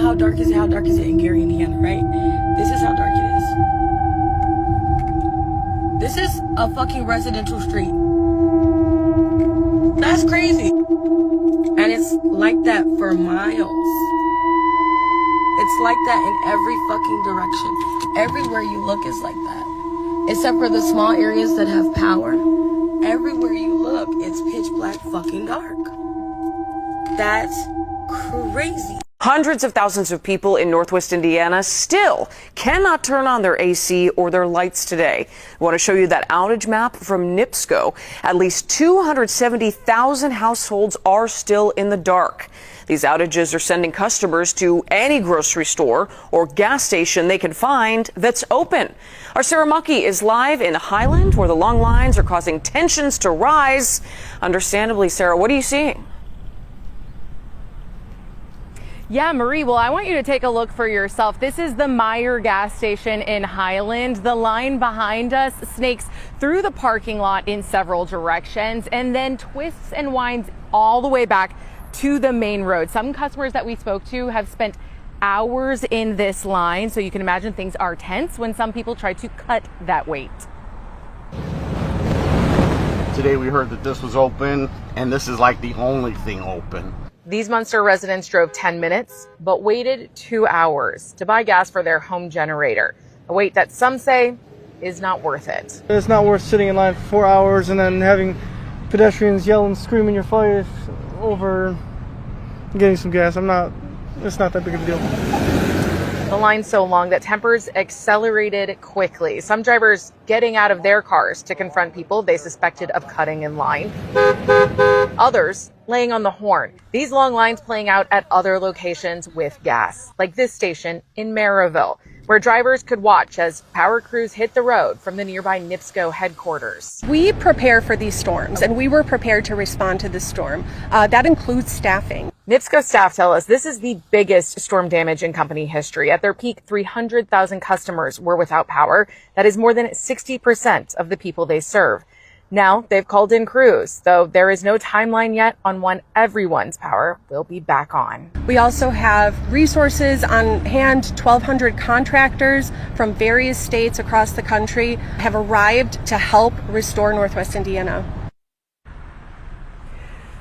how dark is it? How dark is it in Gary, Indiana, right? This is how dark it is. This is a fucking residential street. That's crazy. And it's like that for miles. It's like that in every fucking direction. Everywhere you look is like that. Except for the small areas that have power. Everywhere you look, it's pitch black fucking dark. That's crazy. Hundreds of thousands of people in Northwest Indiana still cannot turn on their AC or their lights today. I want to show you that outage map from NIPSCO. At least 270,000 households are still in the dark. These outages are sending customers to any grocery store or gas station they can find that's open. Our Sarah Mucky is live in Highland, where the long lines are causing tensions to rise. Understandably, Sarah, what are you seeing? Yeah, Marie, well, I want you to take a look for yourself. This is the Meyer gas station in Highland. The line behind us snakes through the parking lot in several directions and then twists and winds all the way back to the main road. Some customers that we spoke to have spent hours in this line, so you can imagine things are tense when some people try to cut that wait. Today we heard that this was open, and this is like the only thing open. These Munster residents drove 10 minutes, but waited 2 hours to buy gas for their home generator. A wait that some say is not worth it. It's not worth sitting in line for 4 hours and then having pedestrians yell and scream in your face over getting some gas. It's not that big of a deal. The line's so long that tempers accelerated quickly. Some drivers getting out of their cars to confront people they suspected of cutting in line. Others laying on the horn. These long lines playing out at other locations with gas, like this station in Maryville, where drivers could watch as power crews hit the road from the nearby NIPSCO headquarters. We prepare for these storms, and we were prepared to respond to this storm. That includes staffing. NIPSCO staff tell us this is the biggest storm damage in company history. At their peak, 300,000 customers were without power. That is more than 60% of the people they serve. Now they've called in crews, though there is no timeline yet on when everyone's power will be back on. We also have resources on hand. 1,200 contractors from various states across the country have arrived to help restore Northwest Indiana.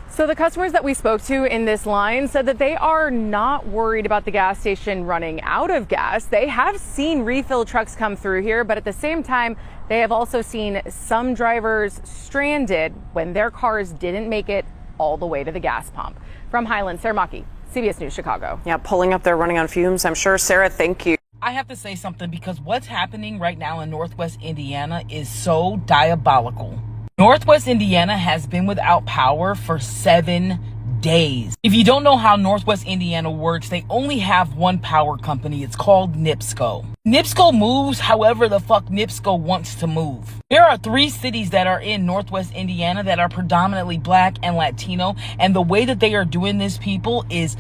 So the customers that we spoke to in this line said that they are not worried about the gas station running out of gas. They have seen refill trucks come through here, but at the same time, they have also seen some drivers stranded when their cars didn't make it all the way to the gas pump. From Highland, Sarah Mucky, CBS News, Chicago. Yeah, pulling up there, running on fumes, I'm sure. Sarah, thank you. I have to say something, because what's happening right now in Northwest Indiana is so diabolical. Northwest Indiana has been without power for 7 days. If you don't know how Northwest Indiana works, they only have one power company. It's called NIPSCO. NIPSCO moves however the fuck NIPSCO wants to move. There are 3 cities that are in Northwest Indiana that are predominantly black and Latino, and the way that they are doing this, people, it's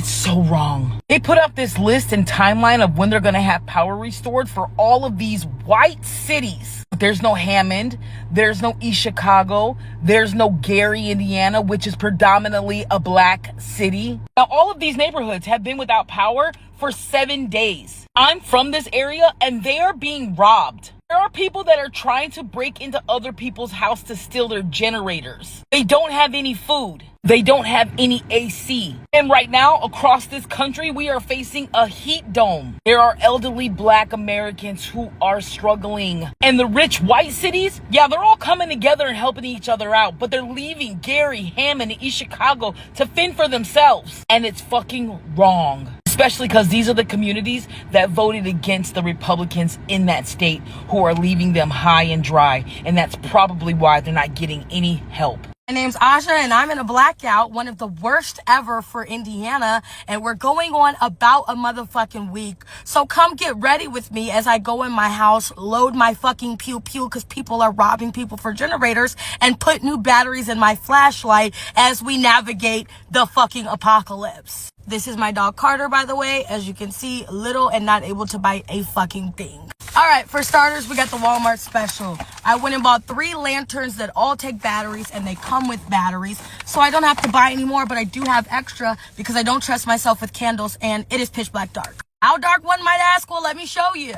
so wrong. They put up this list and timeline of when they're going to have power restored for all of these white cities. But there's no Hammond, there's no East Chicago, there's no Gary, Indiana, which is predominantly a black city. Now, all of these neighborhoods have been without power for 7 days. I'm from this area, and they are being robbed. There are people that are trying to break into other people's house to steal their generators. They don't have any food. They don't have any AC. And right now, across this country, we are facing a heat dome. There are elderly black Americans who are struggling. And the rich white cities, yeah, they're all coming together and helping each other out, but they're leaving Gary, Hammond, and East Chicago to fend for themselves. And it's fucking wrong. Especially because these are the communities that voted against the Republicans in that state, who are leaving them high and dry. And that's probably why they're not getting any help. My name's Aja, and I'm in a blackout, one of the worst ever for Indiana, and we're going on about a motherfucking week. So come get ready with me as I go in my house, load my fucking pew-pew, because people are robbing people for generators, and put new batteries in my flashlight as we navigate the fucking apocalypse. This is my dog Carter, by the way. As you can see, little and not able to bite a fucking thing. All right, for starters, we got the Walmart special. I went and bought 3 lanterns that all take batteries, and they come with batteries. So I don't have to buy any more, but I do have extra because I don't trust myself with candles, and it is pitch black dark. How dark, one might ask? Well, let me show you.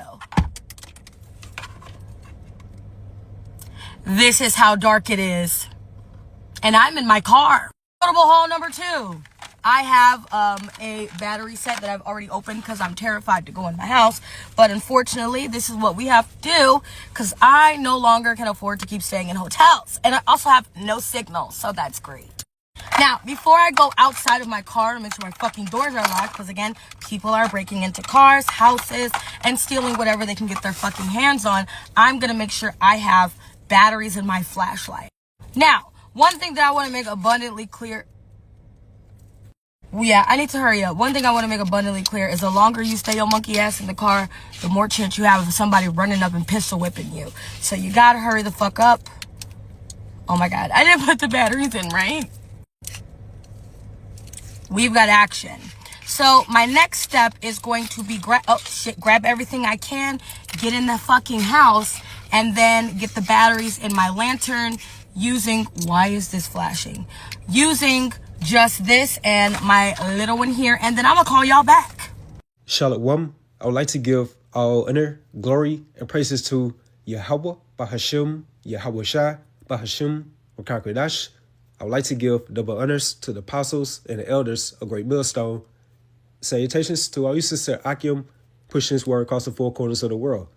This is how dark it is. And I'm in my car. Notable haul number 2. I have a battery set that I've already opened because I'm terrified to go in my house. But unfortunately, this is what we have to do because I no longer can afford to keep staying in hotels. And I also have no signal, so that's great. Now, before I go outside of my car to make sure my fucking doors are locked, because again, people are breaking into cars, houses, and stealing whatever they can get their fucking hands on, I'm going to make sure I have batteries in my flashlight. Now, one thing that I want to make abundantly clear... Yeah, I need to hurry up. One thing I want to make abundantly clear is the longer you stay your monkey ass in the car, the more chance you have of somebody running up and pistol whipping you. So you gotta hurry the fuck up. Oh my god, I didn't put the batteries in, right? We've got action. So my next step is going to be grab everything I can, get in the fucking house, and then get the batteries in my lantern using... Why is this flashing? Using... just this and my little one here, and then I'm gonna call y'all back. Shalom. I would like to give all honor, glory, and praises to YAHAWAH, BaHashem, YAHAWASHI, BaHashem, Makakwadash. I would like to give double honors to the apostles and the elders of Great Millstone. Salutations to all you sister Akim, pushing this word across the 4 corners of the world.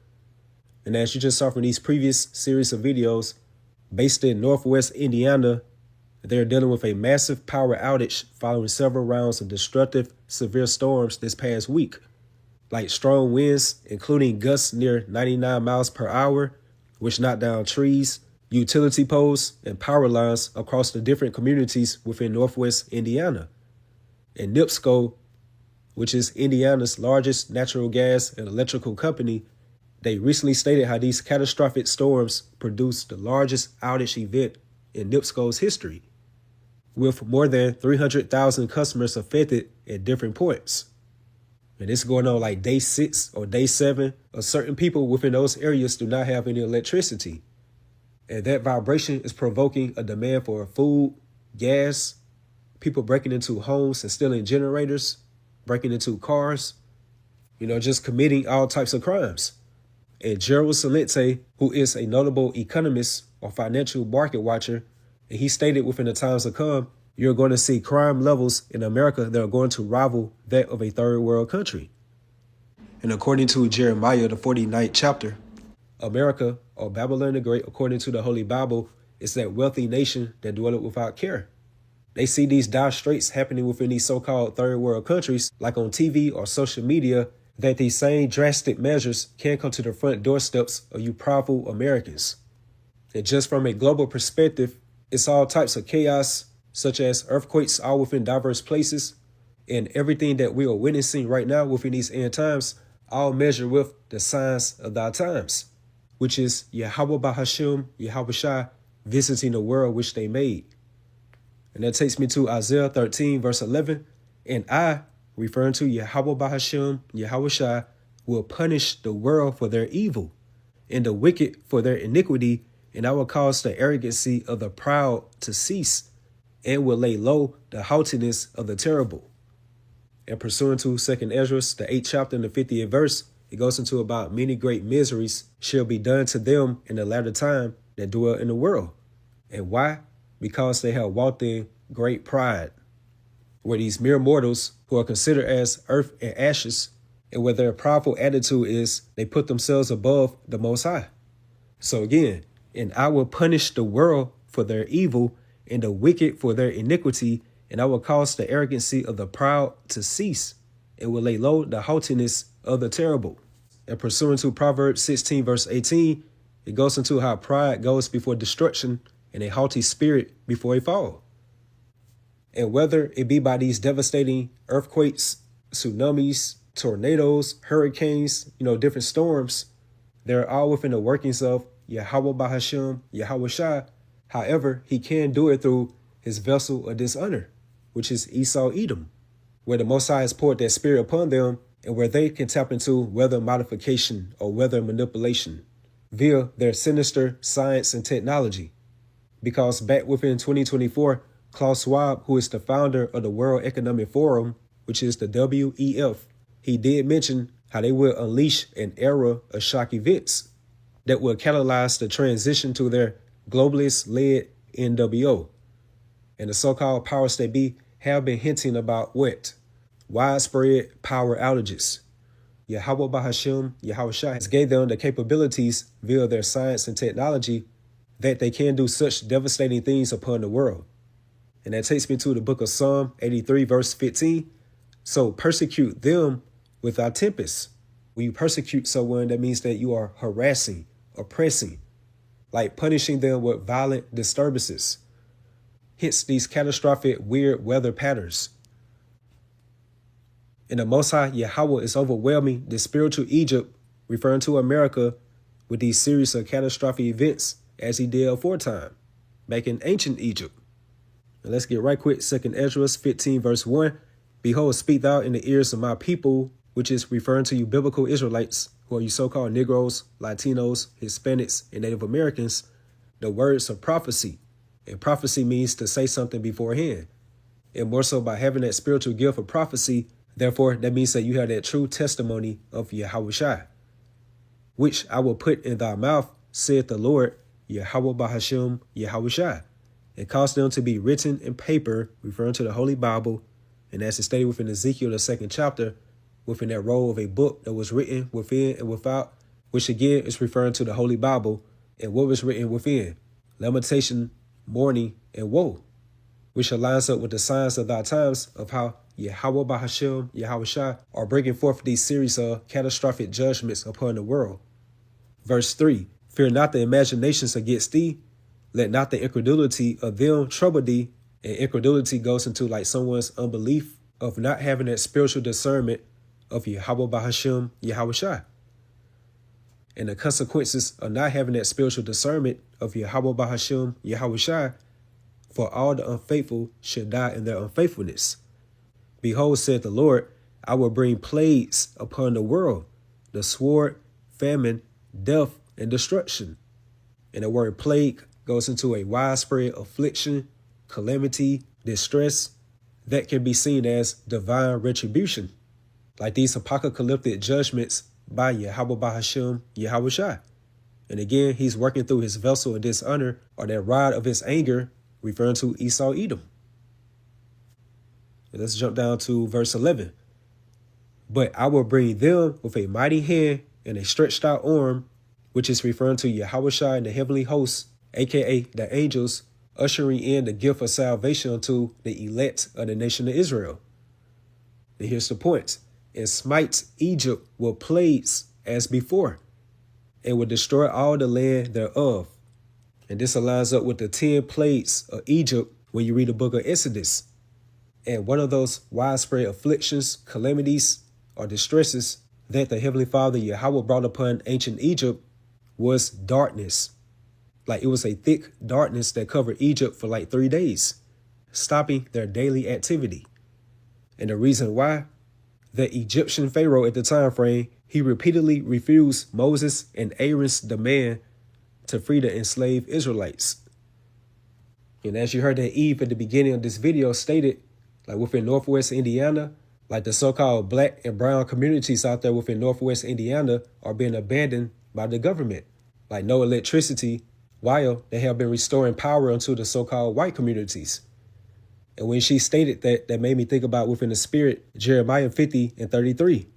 And as you just saw from these previous series of videos, based in Northwest Indiana, they're dealing with a massive power outage following several rounds of destructive, severe storms this past week, like strong winds, including gusts near 99 miles per hour, which knocked down trees, utility poles, and power lines across the different communities within Northwest Indiana. And NIPSCO, which is Indiana's largest natural gas and electrical company, they recently stated how these catastrophic storms produced the largest outage event in NIPSCO's history, with more than 300,000 customers affected at different points. And this is going on like day 6 or day 7, or certain people within those areas do not have any electricity. And that vibration is provoking a demand for food, gas, people breaking into homes and stealing generators, breaking into cars, just committing all types of crimes. And Gerald Salente, who is a notable economist or financial market watcher, and he stated within the times to come, you're going to see crime levels in America that are going to rival that of a third world country. And according to Jeremiah, the 49th chapter, America, or Babylon the Great, according to the Holy Bible, is that wealthy nation that dwelleth without care. They see these dire straits happening within these so-called third world countries, like on TV or social media, that these same drastic measures can come to the front doorsteps of you powerful Americans. And just from a global perspective, it's all types of chaos, such as earthquakes all within diverse places, and everything that we are witnessing right now within these end times, all measure with the signs of our times, which is YAHAWAH BaHashem, YAHAWASHI, visiting the world which they made. And that takes me to Isaiah 13, verse 11. And I, referring to YAHAWAH BaHashem, YAHAWASHI, will punish the world for their evil, and the wicked for their iniquity, and I will cause the arrogancy of the proud to cease, and will lay low the haughtiness of the terrible. And pursuant to 2nd Ezra, the 8th chapter and the 50th verse, it goes into about many great miseries shall be done to them in the latter time that dwell in the world. And why? Because they have walked in great pride, where these mere mortals who are considered as earth and ashes, and where their prideful attitude is they put themselves above the Most High. So again, and I will punish the world for their evil and the wicked for their iniquity, and I will cause the arrogancy of the proud to cease, and will lay low the haughtiness of the terrible. And pursuant to Proverbs 16, verse 18, it goes into how pride goes before destruction and a haughty spirit before a fall. And whether it be by these devastating earthquakes, tsunamis, tornadoes, hurricanes, different storms, they're all within the workings of YAHAWAH BaHashem, YAHAWASHI. However, he can do it through his vessel of dishonor, which is Esau Edom, where the Most High has poured that spirit upon them, and where they can tap into weather modification or weather manipulation via their sinister science and technology. Because back within 2024, Klaus Schwab, who is the founder of the World Economic Forum, which is the WEF, he did mention how they will unleash an era of shock events that will catalyze the transition to their globalist-led NWO. And the so-called powers that be have been hinting about what? Widespread power outages. YAHAWAH BaHaShem, YAHAWASHI has gave them the capabilities via their science and technology that they can do such devastating things upon the world. And that takes me to the book of Psalm 83, verse 15. So persecute them without tempest. When you persecute someone, that means that you are harassing, oppressing, like punishing them with violent disturbances. Hence these catastrophic weird weather patterns. And the Most High Yahawah is overwhelming the spiritual Egypt, referring to America, with these series of catastrophic events as he did aforetime, back in ancient Egypt. And let's get right quick. 2nd Ezra 15, verse 1. Behold, speak thou in the ears of my people, which is referring to you biblical Israelites, who are you so-called Negroes, Latinos, Hispanics, and Native Americans, the words of prophecy. And prophecy means to say something beforehand. And more so by having that spiritual gift of prophecy, therefore, that means that you have that true testimony of YAHAWASHI, which I will put in thy mouth, saith the Lord, YAHAWAH BaHaShem, YAHAWASHI, and cause them to be written in paper, referring to the Holy Bible, and as it's stated within Ezekiel, the 2nd chapter, within that roll of a book that was written within and without, which again is referring to the Holy Bible, and what was written within, lamentation, mourning, and woe, which aligns up with the signs of thy times of how YAHAWAH BaHaShem, YAHAWASHI are bringing forth these series of catastrophic judgments upon the world. Verse 3, fear not the imaginations against thee, let not the incredulity of them trouble thee. And incredulity goes into like someone's unbelief of not having that spiritual discernment of YAHAWAH BaHaShem, YAHAWASHI. And the consequences of not having that spiritual discernment of YAHAWAH BaHaShem, YAHAWASHI, for all the unfaithful should die in their unfaithfulness. Behold, said the Lord, I will bring plagues upon the world, the sword, famine, death, and destruction. And the word plague goes into a widespread affliction, calamity, distress that can be seen as divine retribution, like these apocalyptic judgments by YAHAWAH BaHaShem, YAHAWASHI. And again, he's working through his vessel of dishonor, or that rod of his anger, referring to Esau, Edom. And let's jump down to verse 11. But I will bring them with a mighty hand and a stretched out arm, which is referring to YAHAWASHI and the heavenly hosts, aka the angels, ushering in the gift of salvation unto the elect of the nation of Israel. And here's the point. And smite Egypt with plagues as before, and will destroy all the land thereof. And this aligns up with the 10 plagues of Egypt when you read the book of Exodus. And one of those widespread afflictions, calamities, or distresses that the Heavenly Father Yahawah brought upon ancient Egypt was darkness. Like it was a thick darkness that covered Egypt for like 3 days, stopping their daily activity. And the reason why, the Egyptian Pharaoh at the time frame, he repeatedly refused Moses and Aaron's demand to free the enslaved Israelites. And as you heard that Eve at the beginning of this video stated, like within Northwest Indiana, like the so-called black and brown communities out there within Northwest Indiana are being abandoned by the government, like no electricity, while they have been restoring power unto the so-called white communities. And when she stated that, that made me think about within the spirit, Jeremiah 50 and 33,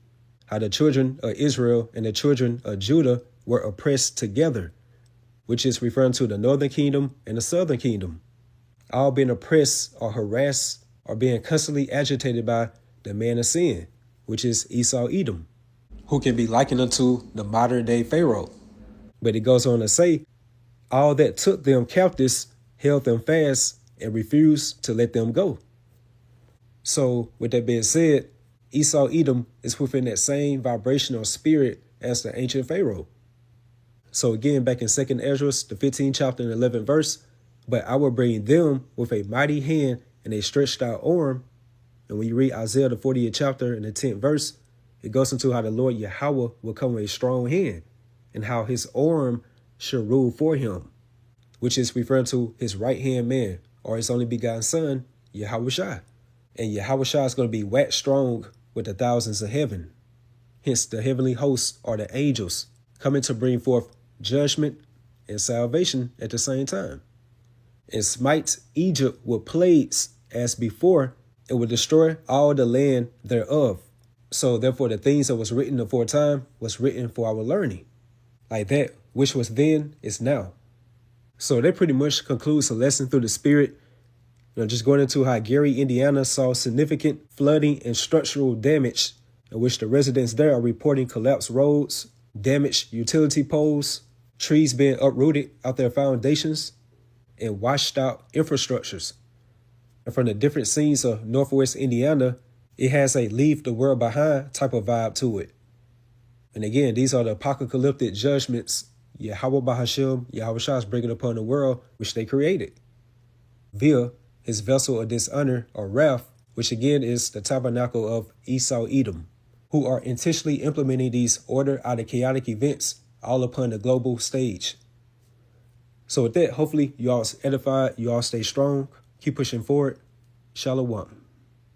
how the children of Israel and the children of Judah were oppressed together, which is referring to the northern kingdom and the southern kingdom, all being oppressed or harassed or being constantly agitated by the man of sin, which is Esau, Edom, who can be likened unto the modern day Pharaoh. But it goes on to say, all that took them captives held them fast and refused to let them go. So with that being said, Esau, Edom is within that same vibrational spirit as the ancient Pharaoh. So again, back in 2nd Ezra, the 15th chapter and 11th verse, but I will bring them with a mighty hand and a stretched out arm. And when you read Isaiah, the 40th chapter and the 10th verse, it goes into how the Lord Yahweh will come with a strong hand and how his arm should rule for him, which is referring to his right-hand man or his only begotten son, YAHAWASHI. And YAHAWASHI is going to be waxed strong with the thousands of heaven. Hence, the heavenly hosts are the angels coming to bring forth judgment and salvation at the same time. And smite Egypt with plagues as before, and will destroy all the land thereof. So therefore, the things that was written aforetime was written for our learning. Like that which was then is now. So that pretty much concludes the lesson through the Spirit. Just going into how Gary, Indiana saw significant flooding and structural damage, in which the residents there are reporting collapsed roads, damaged utility poles, trees being uprooted out their foundations, and washed out infrastructures. And from the different scenes of Northwest Indiana, it has a leave the world behind type of vibe to it. And again, these are the apocalyptic judgments Yahweh Bahashim, YAHAWASHI is bringing upon the world, which they created, via his vessel of dishonor or wrath, which again is the tabernacle of Esau Edom, who are intentionally implementing these order out of chaotic events all upon the global stage. So with that, hopefully you all edified, you all stay strong, keep pushing forward. Shalom.